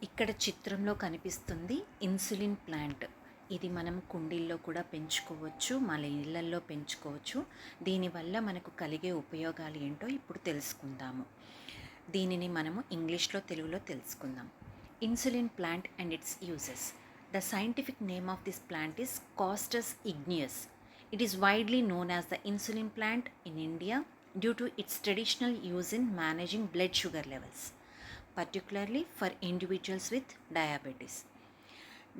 ఇక్కడ చిత్రంలో కనిపిస్తుంది ఇన్సులిన్ ప్లాంట్. ఇది మనం కుండీల్లో కూడా పెంచుకోవచ్చు, మన ఇళ్ళల్లో పెంచుకోవచ్చు. దీనివల్ల మనకు కలిగే ఉపయోగాలు ఏంటో ఇప్పుడు తెలుసుకుందాము. దీనిని మనము ఇంగ్లీష్లో తెలుగులో తెలుసుకుందాం. Insulin plant and it's uses. The scientific name of this plant is Costus igneus. It is widely known as the insulin plant in India due to its traditional use in managing blood sugar levels, particularly for individuals with diabetes.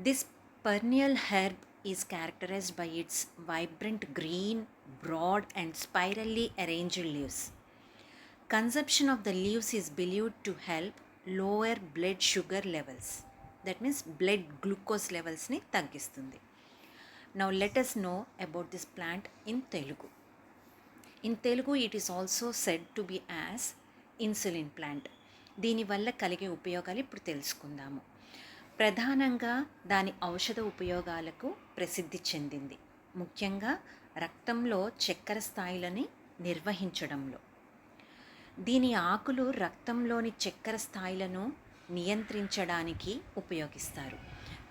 This perennial herb is characterized by its vibrant green, broad, and spirally arranged leaves. Consumption of the leaves is believed to help lower blood sugar levels. That means blood glucose levels ni తగ్గిస్తుంది. Now let us know about this plant in Telugu. In Telugu it is also said to be as insulin plant. దీనివల్ల కలిగే ఉపయోగాలు ఇప్పుడు తెలుసుకుందాము. ప్రధానంగా దాని ఔషధ ఉపయోగాలకు ప్రసిద్ధి చెందింది. ముఖ్యంగా రక్తంలో చక్కెర స్థాయిలని నిర్వహించడంలో. దీని ఆకులు రక్తంలోని చక్కెర స్థాయిలను నియంత్రించడానికి ఉపయోగిస్తారు.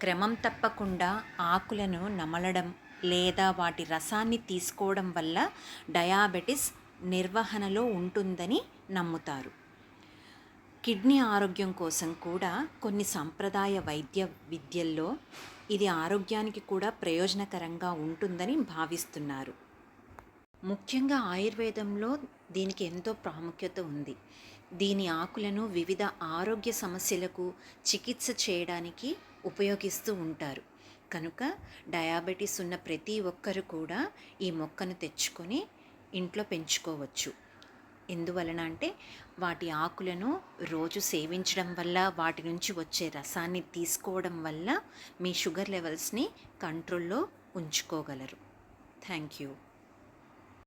క్రమం తప్పకుండా ఆకులను నమలడం లేదా వాటి రసాన్ని తీసుకోవడం వల్ల డయాబెటిస్ నిర్వహణలో ఉంటుందని నమ్ముతారు. కిడ్నీ ఆరోగ్యం కోసం కూడా కొన్ని సంప్రదాయ వైద్య విద్యల్లో ఇది ఆరోగ్యానికి కూడా ప్రయోజనకరంగా ఉంటుందని భావిస్తున్నారు. ముఖ్యంగా ఆయుర్వేదంలో దీనికి ఎంతో ప్రాముఖ్యత ఉంది. దీని ఆకులను వివిధ ఆరోగ్య సమస్యలకు చికిత్స చేయడానికి ఉపయోగిస్తూ ఉంటారు. కనుక డయాబెటీస్ ఉన్న ప్రతి ఒక్కరు కూడా ఈ మొక్కను తెచ్చుకొని ఇంట్లో పెంచుకోవచ్చు. ఎందువలన అంటే వాటి ఆకులను రోజు సేవించడం వల్ల, వాటి నుంచి వచ్చే రసాన్ని తీసుకోవడం వల్ల మీ షుగర్ లెవెల్స్ని కంట్రోల్లో ఉంచుకోగలరు. Thank you.